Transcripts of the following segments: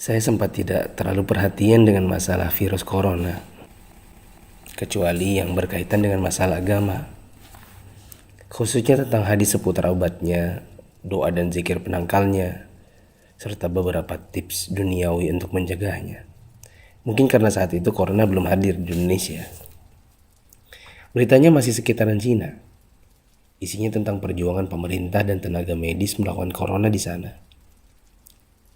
Saya sempat tidak terlalu perhatian dengan masalah virus corona, kecuali yang berkaitan dengan masalah agama, khususnya tentang hadis seputar obatnya, doa dan zikir penangkalnya, serta beberapa tips duniawi untuk mencegahnya. Mungkin karena saat itu corona belum hadir di Indonesia. Beritanya masih sekitaran Cina. Isinya tentang perjuangan pemerintah dan tenaga medis melawan corona di sana.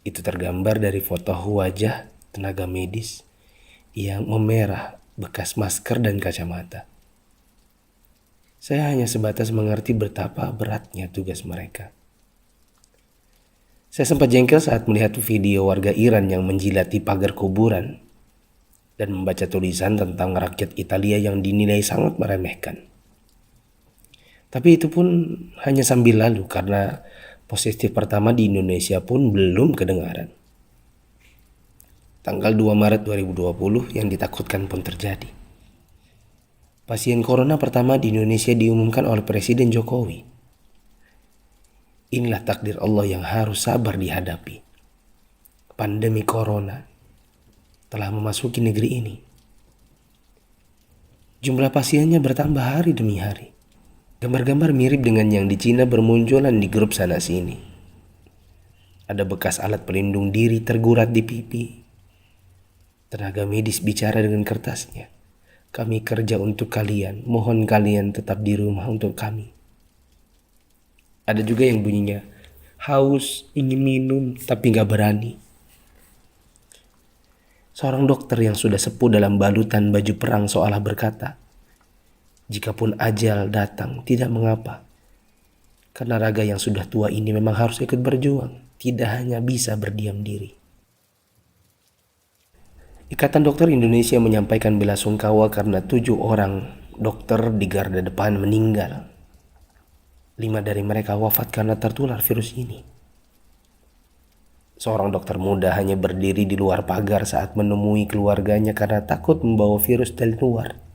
Itu tergambar dari foto wajah tenaga medis yang memerah bekas masker dan kacamata. Saya hanya sebatas mengerti betapa beratnya tugas mereka. Saya sempat jengkel saat melihat video warga Iran yang menjilati pagar kuburan dan membaca tulisan tentang rakyat Italia yang dinilai sangat meremehkan. Tapi itu pun hanya sambil lalu karena positif pertama di Indonesia pun belum kedengaran. Tanggal 2 Maret 2020 yang ditakutkan pun terjadi. Pasien corona pertama di Indonesia diumumkan oleh Presiden Jokowi. Inilah takdir Allah yang harus sabar dihadapi. Pandemi corona telah memasuki negeri ini. Jumlah pasiennya bertambah hari demi hari. Gambar-gambar mirip dengan yang di Cina bermunculan di grup sana sini. Ada bekas alat pelindung diri tergurat di pipi. Tenaga medis bicara dengan kertasnya. Kami kerja untuk kalian, mohon kalian tetap di rumah untuk kami. Ada juga yang bunyinya, haus, ingin minum, tapi gak berani. Seorang dokter yang sudah sepuh dalam balutan baju perang seolah berkata, jikapun ajal datang, tidak mengapa. Karena raga yang sudah tua ini memang harus ikut berjuang, tidak hanya bisa berdiam diri. Ikatan Dokter Indonesia menyampaikan bela sungkawa karena 7 orang dokter di garda depan meninggal. 5 dari mereka wafat karena tertular virus ini. Seorang dokter muda hanya berdiri di luar pagar saat menemui keluarganya karena takut membawa virus dari luar.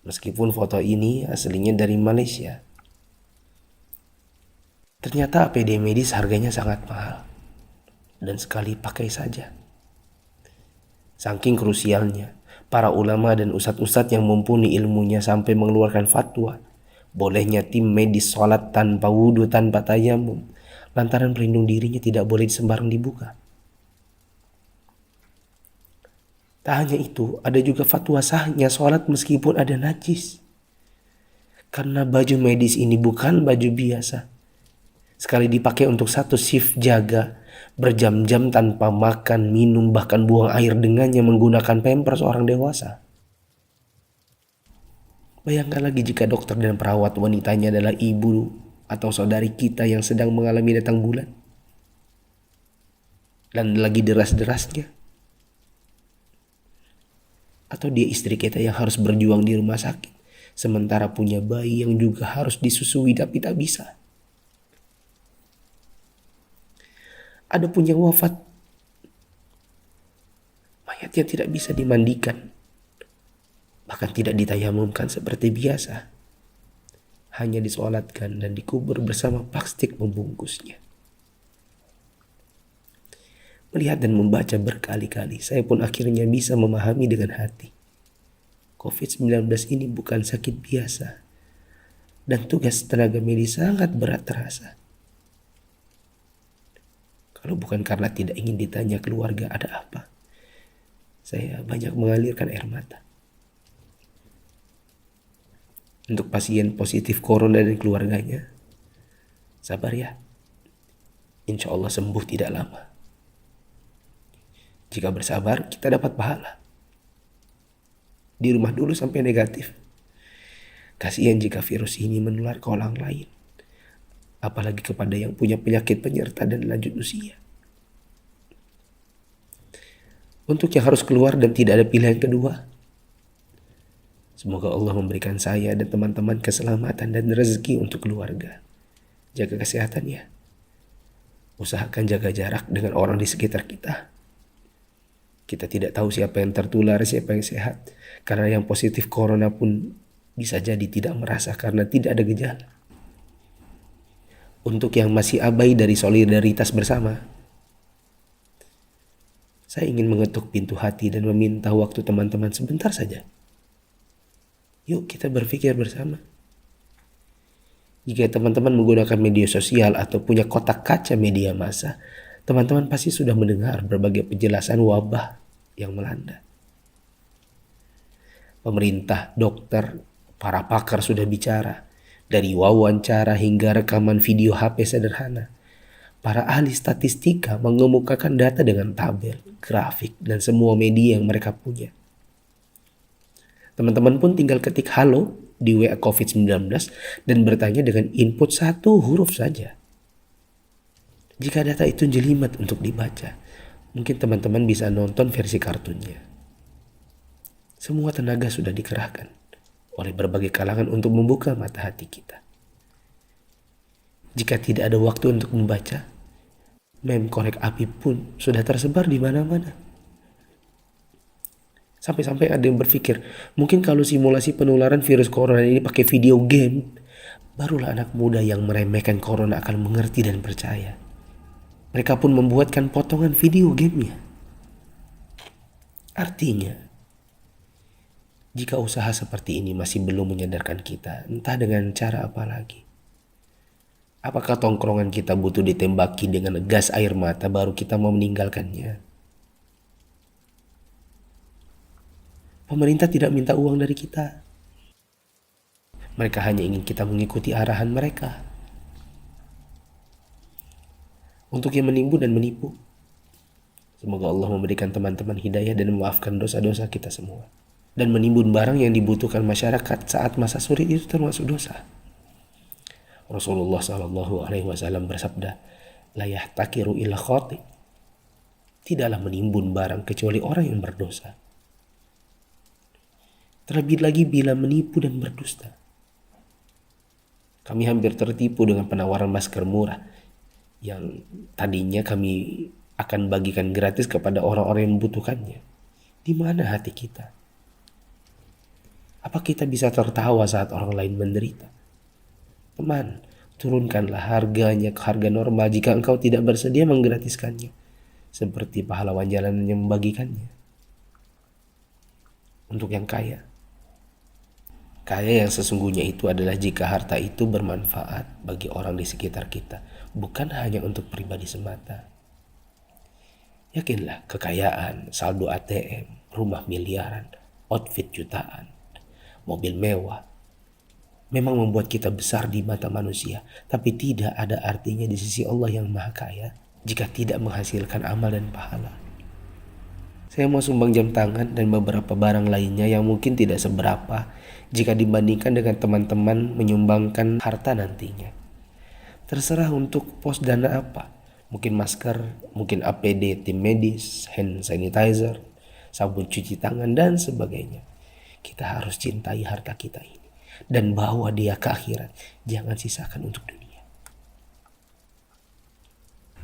Meskipun foto ini aslinya dari Malaysia. Ternyata APD medis harganya sangat mahal dan sekali pakai saja. Saking krusialnya, para ulama dan ustadz-ustadz yang mumpuni ilmunya sampai mengeluarkan fatwa bolehnya tim medis sholat tanpa wudhu, tanpa tayamum, lantaran pelindung dirinya tidak boleh sembarang dibuka. Tak hanya itu, ada juga fatwa sahnya sholat meskipun ada najis. Karena baju medis ini bukan baju biasa. Sekali dipakai untuk satu shift jaga, berjam-jam tanpa makan, minum, bahkan buang air dengannya menggunakan pampers orang dewasa. Bayangkan lagi jika dokter dan perawat wanitanya adalah ibu atau saudari kita yang sedang mengalami datang bulan. Dan lagi deras-derasnya. Atau dia istri kita yang harus berjuang di rumah sakit, sementara punya bayi yang juga harus disusui tapi tak bisa. Ada pun yang wafat, mayatnya tidak bisa dimandikan, bahkan tidak ditayamumkan seperti biasa. Hanya disolatkan dan dikubur bersama plastik membungkusnya. Melihat dan membaca berkali-kali, saya pun akhirnya bisa memahami dengan hati. COVID-19 ini bukan sakit biasa, dan tugas tenaga medis sangat berat terasa. Kalau bukan karena tidak ingin ditanya keluarga ada apa, saya banyak mengalirkan air mata. Untuk pasien positif corona dan keluarganya, sabar ya. Insya Allah sembuh tidak lama. Jika bersabar, kita dapat pahala. Di rumah dulu sampai negatif. Kasihan jika virus ini menular ke orang lain. Apalagi kepada yang punya penyakit penyerta dan lanjut usia. Untuk yang harus keluar dan tidak ada pilihan kedua, semoga Allah memberikan saya dan teman-teman keselamatan dan rezeki untuk keluarga. Jaga kesehatan ya. Usahakan jaga jarak dengan orang di sekitar kita. Kita tidak tahu siapa yang tertular, siapa yang sehat. Karena yang positif corona pun bisa jadi tidak merasa karena tidak ada gejala. Untuk yang masih abai dari solidaritas bersama, Saya ingin mengetuk pintu hati dan meminta waktu teman-teman sebentar saja. Yuk kita berpikir bersama. Jika teman-teman menggunakan media sosial atau punya kotak kaca media massa, teman-teman pasti sudah mendengar berbagai penjelasan wabah yang melanda. Pemerintah, dokter, para pakar sudah bicara. Dari wawancara hingga rekaman video HP sederhana. Para ahli statistika mengemukakan data dengan tabel, grafik, dan semua media yang mereka punya. Teman-teman pun tinggal ketik halo di WA COVID-19 dan bertanya dengan input satu huruf saja. Jika data itu jelimet untuk dibaca, mungkin teman-teman bisa nonton versi kartunnya. Semua tenaga sudah dikerahkan oleh berbagai kalangan untuk membuka mata hati kita. Jika tidak ada waktu untuk membaca, meme korek api pun sudah tersebar di mana-mana. Sampai-sampai ada yang berpikir, mungkin kalau simulasi penularan virus corona ini pakai video game, barulah anak muda yang meremehkan corona akan mengerti dan percaya. Mereka pun membuatkan potongan video gamenya. Artinya, jika usaha seperti ini masih belum menyadarkan kita, entah dengan cara apa lagi. Apakah tongkrongan kita butuh ditembaki dengan gas air mata baru kita mau meninggalkannya? Pemerintah tidak minta uang dari kita. Mereka hanya ingin kita mengikuti arahan mereka. Untuk yang menipu dan menipu, semoga Allah memberikan teman-teman hidayah dan memaafkan dosa-dosa kita semua. Dan menimbun barang yang dibutuhkan masyarakat saat masa sulit itu termasuk dosa. Rasulullah SAW bersabda, la yahtakiru illa khati. Tidaklah menimbun barang kecuali orang yang berdosa. Terlebih lagi bila menipu dan berdusta. Kami hampir tertipu dengan penawaran masker murah yang tadinya kami akan bagikan gratis kepada orang-orang yang membutuhkannya. Di mana hati kita? Apa kita bisa tertawa saat orang lain menderita? Teman, turunkanlah harganya ke harga normal jika engkau tidak bersedia menggratiskannya, seperti pahlawan jalanan yang membagikannya. Untuk yang kaya yang sesungguhnya itu adalah jika harta itu bermanfaat bagi orang di sekitar kita, bukan hanya untuk pribadi semata. Yakinlah, kekayaan, saldo ATM, rumah miliaran, outfit jutaan, mobil mewah, memang membuat kita besar di mata manusia, tapi tidak ada artinya di sisi Allah yang Maha Kaya jika tidak menghasilkan amal dan pahala. Saya mau sumbang jam tangan dan beberapa barang lainnya yang mungkin tidak seberapa jika dibandingkan dengan teman-teman menyumbangkan harta nantinya. Terserah untuk pos dana apa, mungkin masker, mungkin APD tim medis, hand sanitizer, sabun cuci tangan, dan sebagainya. Kita harus cintai harta kita ini dan bawa dia ke akhirat. Jangan sisakan untuk dunia.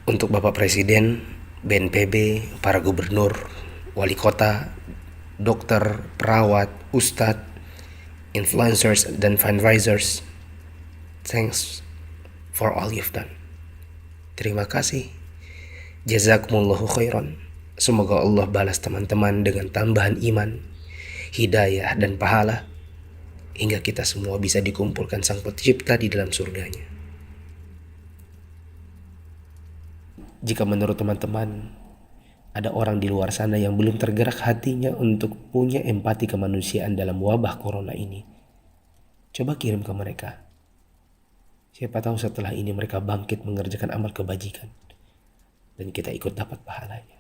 Untuk Bapak Presiden, BNPB, para gubernur, wali kota, dokter, perawat, ustadz, influencers, dan fundraisers, thanks for all you've done. Terima kasih. Jazakumullahu khairan. Semoga Allah balas teman-teman dengan tambahan iman, hidayah, dan pahala, hingga kita semua bisa dikumpulkan Sang Pencipta di dalam surganya. Jika menurut teman-teman ada orang di luar sana yang belum tergerak hatinya untuk punya empati kemanusiaan dalam wabah corona ini, coba kirim ke mereka. Siapa tahu setelah ini mereka bangkit mengerjakan amal kebajikan dan kita ikut dapat pahalanya.